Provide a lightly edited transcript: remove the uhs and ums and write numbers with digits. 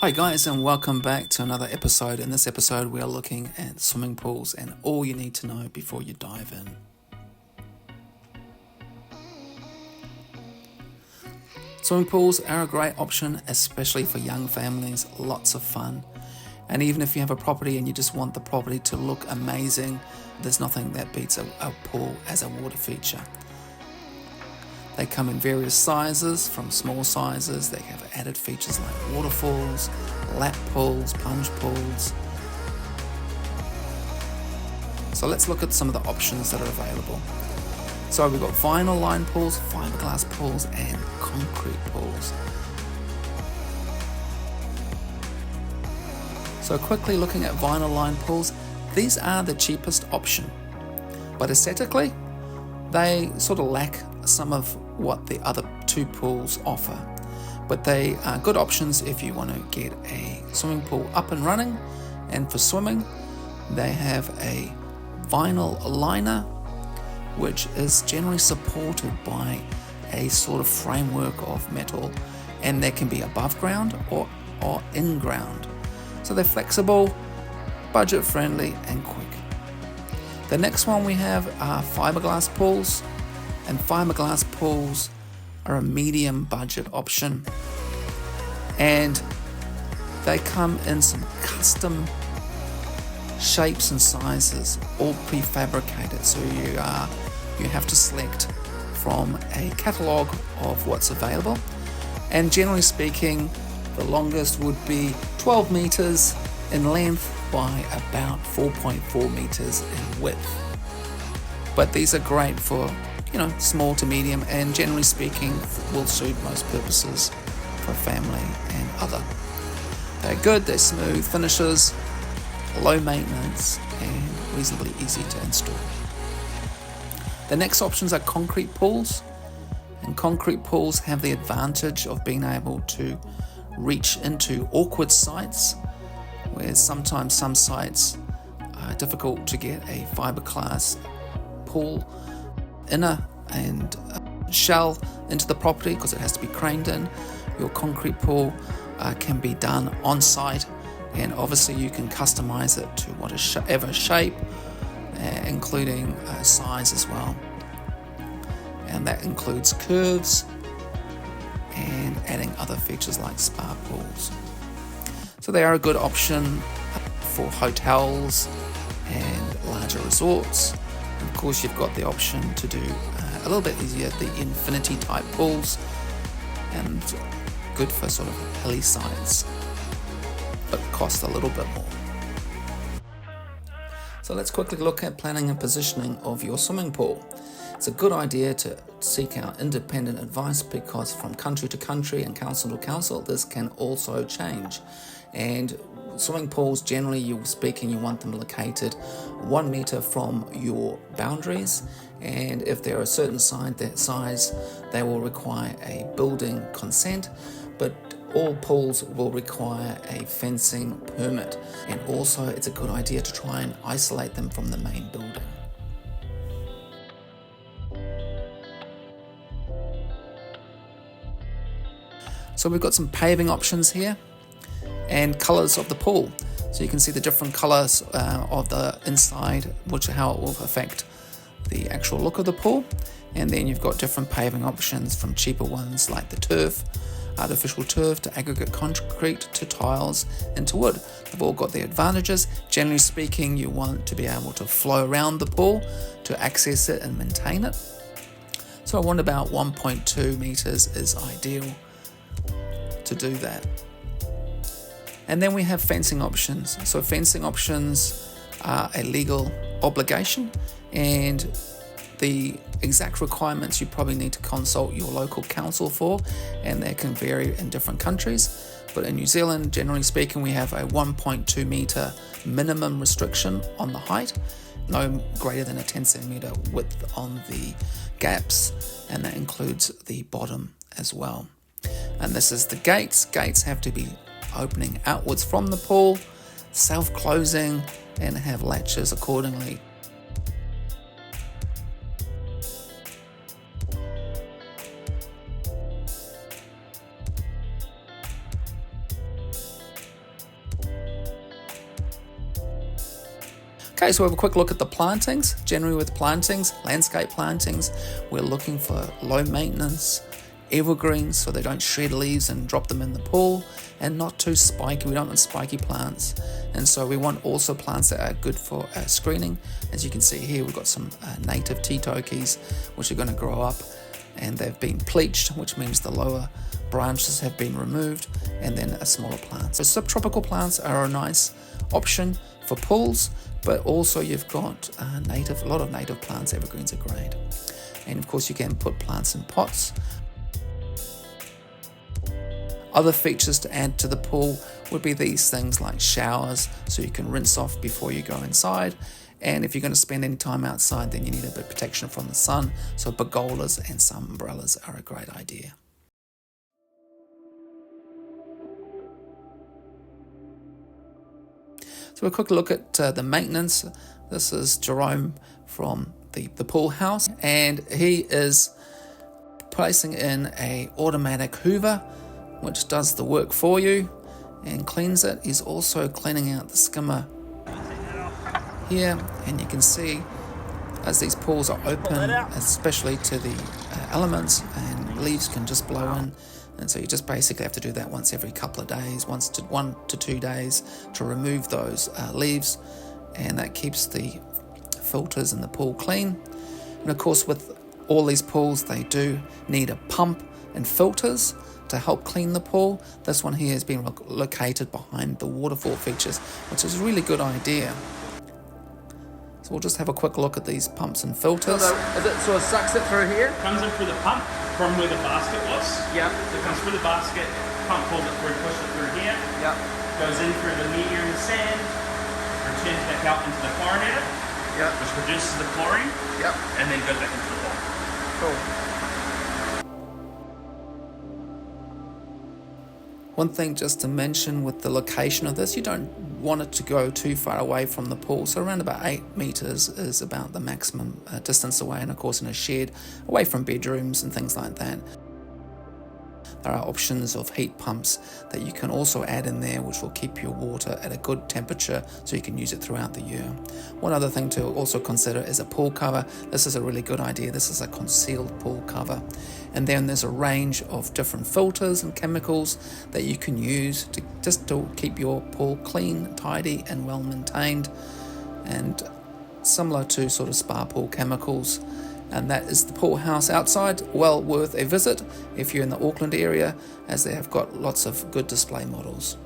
Hi guys, and welcome back to another episode. In this episode we are looking at swimming pools and all you need to know before you dive in. Swimming pools are a great option, especially for young families, lots of fun. And even if you have a property and you just want the property to look amazing, there's nothing that beats a pool as a water feature. They come in various sizes, from small sizes. They have added features like waterfalls, lap pools, plunge pools. So let's look at some of the options that are available. So we've got vinyl line pools, fiberglass pools, and concrete pools. So quickly looking at vinyl line pools, these are the cheapest option. But aesthetically, they sort of lack some of what the other two pools offer, but they are good options if you want to get a swimming pool up and running. And for swimming, they have a vinyl liner, which is generally supported by a sort of framework of metal, and they can be above ground or in ground. So they're flexible, budget friendly, and quick. The next one we have are fiberglass pools. And fiberglass pools are a medium budget option, and they come in some custom shapes and sizes, all prefabricated. So you have to select from a catalogue of what's available, and generally speaking, the longest would be 12 meters in length by about 4.4 meters in width. But these are great for small to medium, and generally speaking will suit most purposes for family and other. They're good, they're smooth finishes, low maintenance, and reasonably easy to install. The next options are concrete pools, and concrete pools have the advantage of being able to reach into awkward sites, where sometimes some sites are difficult to get a fiberglass pool inner and shell into the property because it has to be craned in. Your concrete pool can be done on site, and obviously you can customize it to whatever shape, including size as well, and that includes curves and adding other features like spa pools. So they are a good option for hotels and larger resorts. Of course, you've got the option to do a little bit easier, the infinity type pools, and good for sort of hilly sites, but cost a little bit more. So let's quickly look at planning and positioning of your swimming pool. It's a good idea to seek out independent advice, because from country to country and council to council, this can also change. And swimming pools, generally you want them located 1 meter from your boundaries, and if they're a certain size, they will require a building consent, but all pools will require a fencing permit, and also it's a good idea to try and isolate them from the main building. So we've got some paving options here, and colours of the pool. So you can see the different colours of the inside, how it will affect the actual look of the pool. And then you've got different paving options, from cheaper ones like the turf, artificial turf, to aggregate concrete, to tiles, and to wood. They've all got their advantages. Generally speaking, you want to be able to flow around the pool to access it and maintain it. So I want about 1.2 meters is ideal to do that. And then we have fencing options. So fencing options are a legal obligation, and the exact requirements you probably need to consult your local council for, and they can vary in different countries. But in New Zealand, generally speaking, we have a 1.2 meter minimum restriction on the height, no greater than a 10 centimeter width on the gaps, and that includes the bottom as well. And this is the gates. Gates have to be opening outwards from the pool, self-closing, and have latches accordingly. Okay, so we have a quick look at the plantings. Generally with plantings, landscape plantings, we're looking for low maintenance, evergreens so they don't shred leaves and drop them in the pool, and not too spiky. We don't want spiky plants, and so we want also plants that are good for screening. As you can see here, we've got some native tea tokies which are going to grow up, and they've been pleached, which means the lower branches have been removed, and then a smaller plant. So subtropical plants are a nice option for pools, but also you've got a lot of native plants. Evergreens are great, and of course you can put plants in pots. Other features to add to the pool would be these things like showers, so you can rinse off before you go inside. And if you're going to spend any time outside, then you need a bit of protection from the sun, so pergolas and some umbrellas are a great idea. So a quick look at the maintenance. This is Jerome from the pool house, and he is placing in a automatic hoover which does the work for you and cleans it. He's also cleaning out the skimmer here, and you can see as these pools are open, especially to the elements, and leaves can just blow in, and so you just basically have to do that once every couple of days, 1 to 2 days, to remove those leaves, and that keeps the filters in the pool clean. And of course with all these pools, they do need a pump and filters to help clean the pool. This one here has been located behind the waterfall features, which is a really good idea. So we'll just have a quick look at these pumps and filters. So it sucks it through here? Comes in through the pump from where the basket was. Yeah. So it comes through the basket, pump pulls it through, pushes it through here. Yeah. Goes in through the media and the sand, returns back out into the chlorinator, Yeah. which produces the chlorine, Yeah. and then goes back into the pool. Cool. One thing just to mention with the location of this, you don't want it to go too far away from the pool. So around about 8 meters is about the maximum distance away, and of course in a shed, away from bedrooms and things like that. There are options of heat pumps that you can also add in there, which will keep your water at a good temperature so you can use it throughout the year. One other thing to also consider is a pool cover. This is a really good idea. This is a concealed pool cover. And then there's a range of different filters and chemicals that you can use to keep your pool clean, tidy and well maintained, and similar to sort of spa pool chemicals. And that is the pool house outside. Well worth a visit if you're in the Auckland area, as they have got lots of good display models.